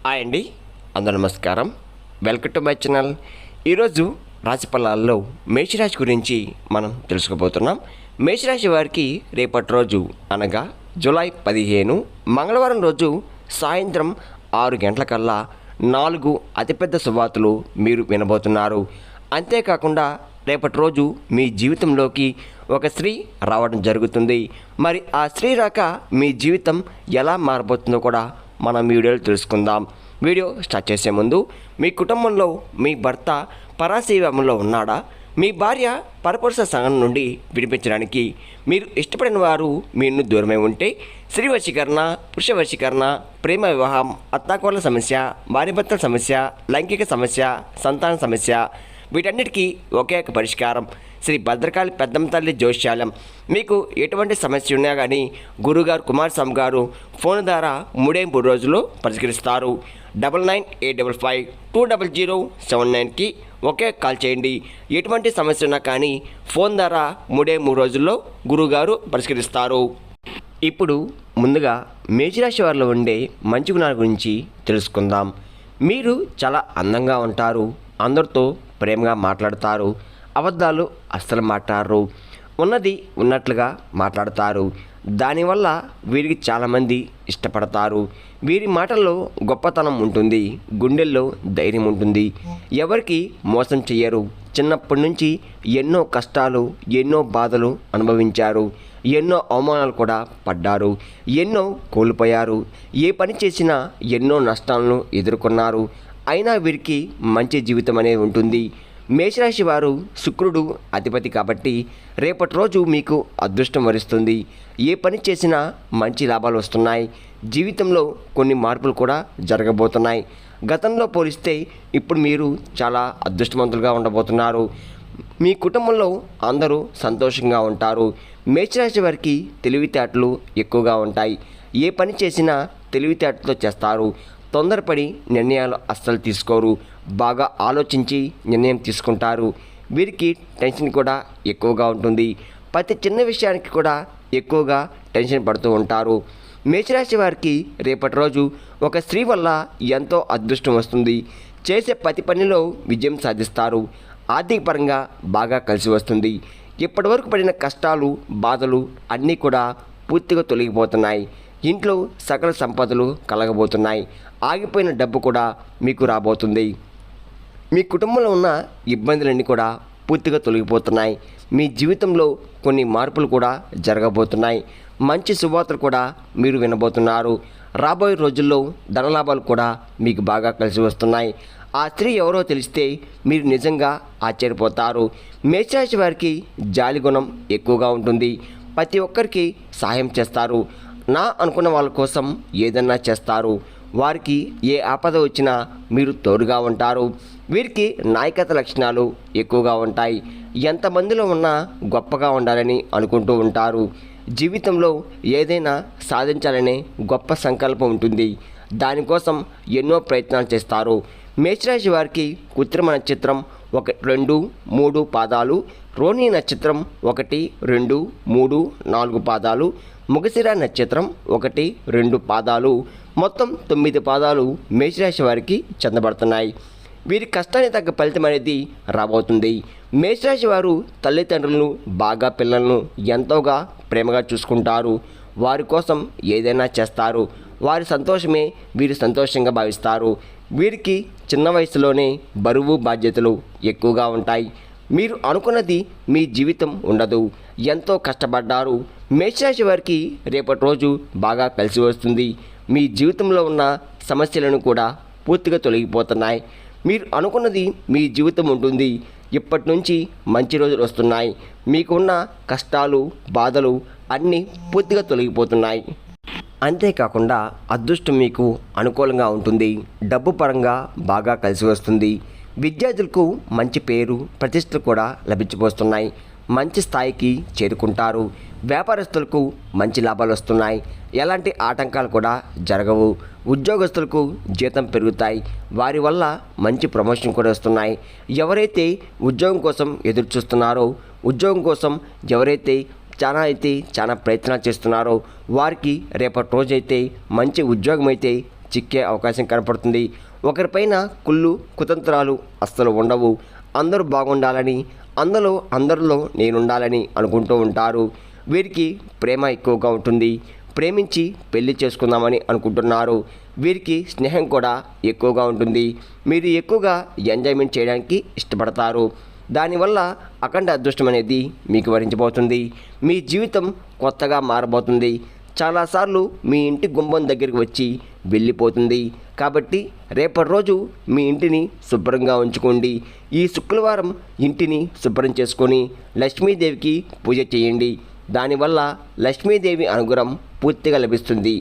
Hi అండి, అందరూ నమస్కారం. Welcome to my channel. ఈరోజు రాశి ఫలాల్లో మేషరాశి గురించి మనం తెలుసుకోబోతున్నాం. మేషరాశి వారికి రేపటి రోజు అనగా జూలై 15 మంగళవారం రోజు సాయంత్రం 6 గంటలకల్లా 4 అతిపెద్ద శుభవార్తలు మీరు వినబోతున్నారు. అంతేకాకుండా రేపటి రోజు మీ జీవితంలోకి ఒక స్త్రీ రావడం జరుగుతుంది. మరి ఆ స్త్రీ రాక మీ జీవితం ఎలా మారబోతుందో కూడా మనం వీడియోలో తెలుసుకుందాం. వీడియో స్టార్ట్ చేసే ముందు మీ కుటుంబంలో మీ భర్త పరాశీవంలో ఉన్నాడా? మీ భార్య పరపురుష సంఘం నుండి విడిపించడానికి మీరు ఇష్టపడిన వారు మీ నుండి దూరమై ఉంటే స్త్రీ వశీకరణ, పురుష వశీకరణ, ప్రేమ వివాహం, అత్తాకోడల సమస్య, భార్యాభర్తల సమస్య, లైంగిక సమస్య, సంతాన సమస్య, వీటన్నిటికీ ఒకే ఒక పరిష్కారం శ్రీ భద్రకాళి పెద్దమ్మ తల్లి జ్యోతిష్యాలయం. మీకు ఎటువంటి సమస్య ఉన్నా కానీ గురుగారు కుమారస్వామి గారు ఫోన్ ద్వారా 3 రోజుల్లో పరిష్కరిస్తారు. 9985520079కి ఒకే కాల్ చేయండి. ఎటువంటి సమస్య ఉన్నా కానీ ఫోన్ ద్వారా 3 రోజుల్లో గురుగారు పరిష్కరిస్తారు. ఇప్పుడు ముందుగా మేషరాశి వారిలో ఉండే మంచి గుణాల గురించి తెలుసుకుందాం. మీరు చాలా అందంగా ఉంటారు, అందరితో ప్రేమగా మాట్లాడతారు, అబద్ధాలు అస్సలు మాట్లాడరు, ఉన్నది ఉన్నట్లుగా మాట్లాడతారు. దానివల్ల వీరికి చాలామంది ఇష్టపడతారు. వీరి మాటల్లో గొప్పతనం ఉంటుంది, గుండెల్లో ధైర్యం ఉంటుంది, ఎవరికి మోసం చెయ్యరు. చిన్నప్పటి నుంచి ఎన్నో కష్టాలు, ఎన్నో బాధలు అనుభవించారు, ఎన్నో అవమానాలు కూడా పడ్డారు, ఎన్నో కోల్పోయారు. ఏ పని చేసినా ఎన్నో నష్టాలను ఎదుర్కొన్నారు. అయినా వీరికి మంచి జీవితం అనేది ఉంటుంది. మేషరాశి వారు శుక్రుడు అధిపతి కాబట్టి రేపటి రోజు మీకు అదృష్టం వరిస్తుంది. ఏ పని చేసినా మంచి లాభాలు వస్తున్నాయి. జీవితంలో కొన్ని మార్పులు కూడా జరగబోతున్నాయి. గతంలో పోలిస్తే ఇప్పుడు మీరు చాలా అదృష్టవంతులుగా ఉండబోతున్నారు. మీ కుటుంబంలో అందరూ సంతోషంగా ఉంటారు. మేషరాశి వారికి తెలివితేటలు ఎక్కువగా ఉంటాయి. ఏ పని చేసినా తెలివితేటలతో చేస్తారు. తొందరపడి నిర్ణయాలు అస్సలు తీసుకోరు. బాగా ఆలోచించి నిర్ణయం తీసుకుంటారు. వీరికి టెన్షన్ కూడా ఎక్కువగా ఉంటుంది. ప్రతి చిన్న విషయానికి కూడా ఎక్కువగా టెన్షన్ పడుతూ ఉంటారు. మేషరాశి వారికి రేపటి రోజు ఒక స్త్రీ వల్ల ఎంతో అదృష్టం వస్తుంది. చేసే ప్రతి పనిలో విజయం సాధిస్తారు. ఆర్థిక పరంగా బాగా కలిసి వస్తుంది. ఇప్పటివరకు పడిన కష్టాలు, బాధలు అన్నీ కూడా పూర్తిగా తొలగిపోతున్నాయి. ఇంట్లో సకల సంపదలు కలగబోతున్నాయి. ఆగిపోయిన డబ్బు కూడా మీకు రాబోతుంది. మీ కుటుంబంలో ఉన్న ఇబ్బందులన్నీ కూడా పూర్తిగా తొలగిపోతున్నాయి. మీ జీవితంలో కొన్ని మార్పులు కూడా జరగబోతున్నాయి. మంచి శుభవార్తలు కూడా మీరు వినబోతున్నారు. రాబోయే రోజుల్లో ధనలాభాలు కూడా మీకు బాగా కలిసి వస్తున్నాయి. ఆ స్త్రీ ఎవరో తెలిస్తే మీరు నిజంగా ఆశ్చర్యపోతారు. మేషరాశి వారికి జాలి గుణం ఎక్కువగా ఉంటుంది. ప్రతి ఒక్కరికి సహాయం చేస్తారు. నా అనుకున్న వాళ్ళ కోసం ఏదన్నా చేస్తారు. వారికి ఏ ఆపద వచ్చినా మీరు తోడుగా ఉంటారు. వీరికి నాయకత్వ లక్షణాలు ఎక్కువగా ఉంటాయి. ఎంతమందిలో ఉన్నా గొప్పగా ఉండాలని అనుకుంటూ ఉంటారు. జీవితంలో ఏదైనా సాధించాలనే గొప్ప సంకల్పం ఉంటుంది. దానికోసం ఎన్నో ప్రయత్నాలు చేస్తారు. మేషరాశి వారికి కృత్రిమ నక్షత్రం 1, 2, 3 పాదాలు, రోహిణి నక్షత్రం 1, 2, 3, 4 పాదాలు, మృగశిర నక్షత్రం 1, 2 పాదాలు, మొత్తం 9 పాదాలు మేషరాశి వారికి చెందబడుతున్నాయి. వీరి కష్టానికి తగ్గ ఫలితం అనేది రాబోతుంది. మేషరాశి వారు తల్లిదండ్రులను, బాగా పిల్లలను ఎంతోగా ప్రేమగా చూసుకుంటారు. వారి కోసం ఏదైనా చేస్తారు. వారి సంతోషమే వీరు సంతోషంగా భావిస్తారు. వీరికి చిన్న వయసులోనే బరువు, బాధ్యతలు ఎక్కువగా ఉంటాయి. మీరు అనుకున్నది మీ జీవితం ఉండదు. ఎంతో కష్టపడ్డారు. మేషరాశి వారికి రేపటి రోజు బాగా కలిసి వస్తుంది. మీ జీవితంలో ఉన్న సమస్యలను కూడా పూర్తిగా తొలగిపోతున్నాయి. మీరు అనుకున్నది మీ జీవితం ఉంటుంది. ఇప్పటి నుంచి మంచి రోజులు వస్తున్నాయి. మీకున్న కష్టాలు, బాధలు అన్నీ పూర్తిగా తొలగిపోతున్నాయి. అంతేకాకుండా అదృష్టం మీకు అనుకూలంగా ఉంటుంది. డబ్బు పరంగా బాగా కలిసి వస్తుంది. విద్యార్థులకు మంచి పేరు, ప్రతిష్టలు కూడా లభించబోతున్నాయి. మంచి స్థాయికి చేరుకుంటారు. వ్యాపారస్తులకు మంచి లాభాలు వస్తున్నాయి. ఎలాంటి ఆటంకాలు కూడా జరగవు. ఉద్యోగస్తులకు జీతం పెరుగుతాయి. వారి వల్ల మంచి ప్రమోషన్ కూడా వస్తున్నాయి. ఎవరైతే ఉద్యోగం కోసం ఎదురు చూస్తున్నారో, ఉద్యోగం కోసం ఎవరైతే చాలా ప్రయత్నాలు చేస్తున్నారో వారికి రేపటి రోజైతే మంచి ఉద్యోగం అయితే చిక్కే అవకాశం కనపడుతుంది. ఒకరిపైన కుళ్ళు కుతంత్రాలు అస్సలు ఉండవు. అందరూ బాగుండాలని, అందరిలో నేనుండాలని అనుకుంటూ ఉంటారు. వీరికి ప్రేమ ఎక్కువగా ఉంటుంది. ప్రేమించి పెళ్లి చేసుకుందామని అనుకుంటున్నారు. వీరికి స్నేహం కూడా ఎక్కువగా ఉంటుంది. మీరు ఎక్కువగా ఎంజాయ్మెంట్ చేయడానికి ఇష్టపడతారు. దానివల్ల అఖండ అదృష్టం అనేది మీకు వరించబోతుంది. మీ జీవితం కొత్తగా మారబోతుంది. చాలాసార్లు మీ ఇంటి గుమ్మం దగ్గరికి వచ్చి వెళ్ళిపోతుంది. కాబట్టి రేపటి రోజు మీ ఇంటిని శుభ్రంగా ఉంచుకోండి. ఈ శుక్రవారం ఇంటిని శుభ్రం చేసుకొని లక్ష్మీదేవికి పూజ చేయండి. దానివల్ల లక్ష్మీదేవి అనుగ్రహం పూర్తిగా లభిస్తుంది.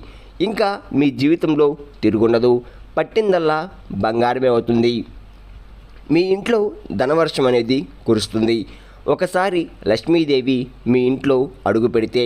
ఇంకా మీ జీవితంలో తిరుగుండదు. పట్టిందల్లా బంగారమే అవుతుంది. మీ ఇంట్లో ధనవర్షం అనేది కురుస్తుంది. ఒకసారి లక్ష్మీదేవి మీ ఇంట్లో అడుగు పెడితే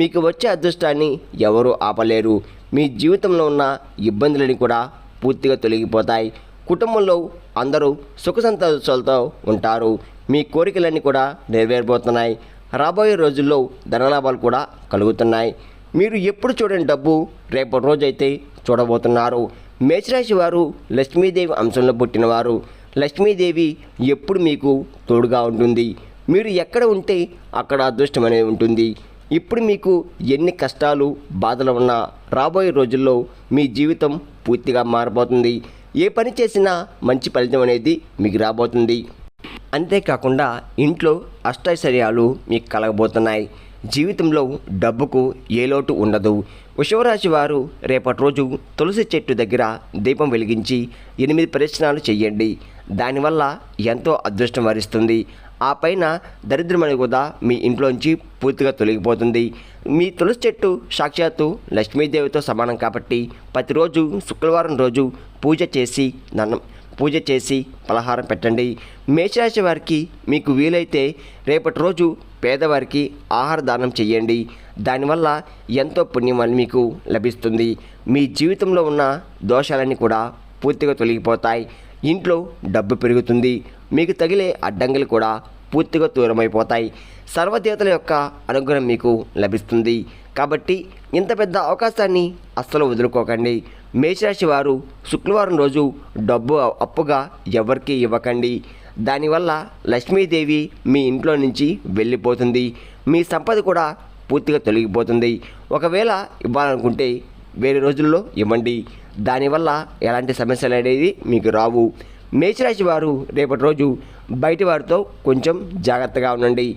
మీకు వచ్చే అదృష్టాన్ని ఎవరూ ఆపలేరు. మీ జీవితంలో ఉన్న ఇబ్బందులని కూడా పూర్తిగా తొలగిపోతాయి. కుటుంబంలో అందరూ సుఖ సంతోషాలతో ఉంటారు. మీ కోరికలన్నీ కూడా నెరవేరబోతున్నాయి. రాబోయే రోజుల్లో ధనలాభాలు కూడా కలుగుతున్నాయి. మీరు ఎప్పుడు చూడని డబ్బు రేపటి రోజైతే చూడబోతున్నారు. మేషరాశి వారు లక్ష్మీదేవి అంశంలో పుట్టినవారు. లక్ష్మీదేవి ఎప్పుడు మీకు తోడుగా ఉంటుంది. మీరు ఎక్కడ ఉంటే అక్కడ అదృష్టం అనేది ఉంటుంది. ఇప్పుడు మీకు ఎన్ని కష్టాలు బాధలు ఉన్నా రాబోయే రోజుల్లో మీ జీవితం పూర్తిగా మారబోతుంది. ఏ పని చేసినా మంచి ఫలితం అనేది మీకు రాబోతుంది. అంతేకాకుండా ఇంట్లో అష్టైశ్వర్యాలు మీకు కలగబోతున్నాయి. జీవితంలో డబ్బుకు ఏ లోటు ఉండదు. వృషభరాశి వారు రేపటి రోజు తులసి చెట్టు దగ్గర దీపం వెలిగించి 8 ప్రదక్షిణాలు చేయండి. దానివల్ల ఎంతో అదృష్టం వరిస్తుంది. ఆ పైన దరిద్రమని కూడా మీ ఇంట్లోంచి పూర్తిగా తొలగిపోతుంది. మీ తులసి చెట్టు సాక్షాత్తు లక్ష్మీదేవితో సమానం కాబట్టి ప్రతిరోజు శుక్రవారం రోజు పూజ చేసి పలహారం పెట్టండి. మేషరాశి వారికి మీకు వీలైతే రేపటి రోజు పేదవారికి ఆహార దానం చేయండి. దానివల్ల ఎంతో పుణ్యం మీకు లభిస్తుంది. మీ జీవితంలో ఉన్న దోషాలన్నీ కూడా పూర్తిగా తొలగిపోతాయి. ఇంట్లో డబ్బు పెరుగుతుంది. మీకు తగిలే అడ్డంకులు కూడా పూర్తిగా దూరమైపోతాయి. సర్వదేవతల యొక్క అనుగ్రహం మీకు లభిస్తుంది. కాబట్టి ఇంత పెద్ద అవకాశాన్ని అస్సలు వదులుకోకండి. మేషరాశి వారు శుక్రవారం రోజు డబ్బు అప్పుగా ఎవరికీ ఇవ్వకండి. దానివల్ల లక్ష్మీదేవి మీ ఇంట్లో నుంచి వెళ్ళిపోతుంది. మీ సంపద కూడా పూర్తిగా తొలగిపోతుంది. ఒకవేళ ఇవ్వాలనుకుంటే వేరే రోజుల్లో ఇవ్వండి. దానివల్ల ఎలాంటి సమస్యలు అనేది మీకు రావు. మేషరాశి వారు రేపటి రోజు బయటి వారితో కొంచెం జాగ్రత్తగా ఉండండి.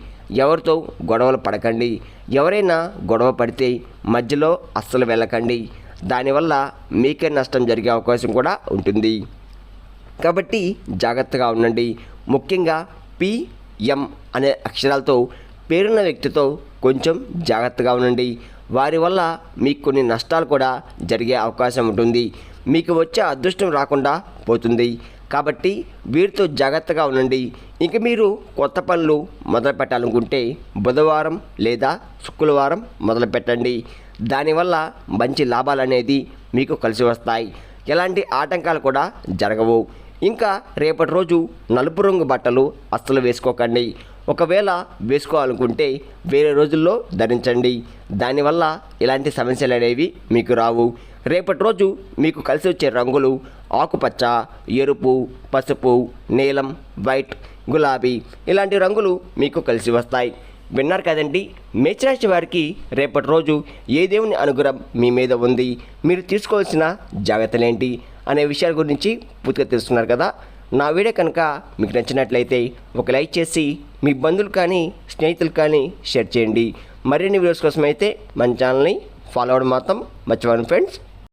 ఎవరితో గొడవలు పడకండి. ఎవరైనా గొడవ పడితే మధ్యలో అస్సలు వెళ్ళకండి. దానివల్ల మీకే నష్టం జరిగే అవకాశం కూడా ఉంటుంది. కాబట్టి జాగ్రత్తగా ఉండండి. ముఖ్యంగా PM అనే అక్షరాలతో పేరున్న వ్యక్తితో కొంచెం జాగ్రత్తగా ఉండండి. వారి వల్ల మీకు కొన్ని నష్టాలు కూడా జరిగే అవకాశం ఉంటుంది. మీకు వచ్చే అదృష్టం రాకుండా పోతుంది. కాబట్టి వీరితో జాగ్రత్తగా ఉండండి. ఇంక మీరు కొత్త పనులు మొదలు పెట్టాలనుకుంటే బుధవారం లేదా శుక్రవారం మొదలు పెట్టండి. దానివల్ల మంచి లాభాలు అనేది మీకు కలిసి వస్తాయి. ఎలాంటి ఆటంకాలు కూడా జరగవు. ఇంకా రేపటి రోజు నలుపు రంగు బట్టలు అస్సలు వేసుకోకండి. ఒకవేళ వేసుకోవాలనుకుంటే వేరే రోజుల్లో ధరించండి. దానివల్ల ఇలాంటి సమస్యలు అనేవి మీకు రావు. రేపటి రోజు మీకు కలిసి వచ్చే రంగులు ఆకుపచ్చ, ఎరుపు, పసుపు, నీలం, వైట్, గులాబీ ఇలాంటి రంగులు మీకు కలిసి వస్తాయి. విన్నారు కదండి. మేషరాశి వారికి రేపటి రోజు ఏ దేవుని అనుగ్రహం మీ మీద ఉంది, మీరు తీసుకోవాల్సిన జాగ్రత్తలేంటి అనే విషయాల గురించి పూర్తిగా తెలుస్తున్నారు కదా. నా వీడియో కనుక మీకు నచ్చినట్లయితే ఒక లైక్ చేసి మీ బంధువులు కానీ స్నేహితులు కానీ షేర్ చేయండి. మరిన్ని వీడియోస్ కోసం అయితే మన ఛానల్ని ఫాలో అవ్వడం మాత్రం మర్చిపోండి ఫ్రెండ్స్.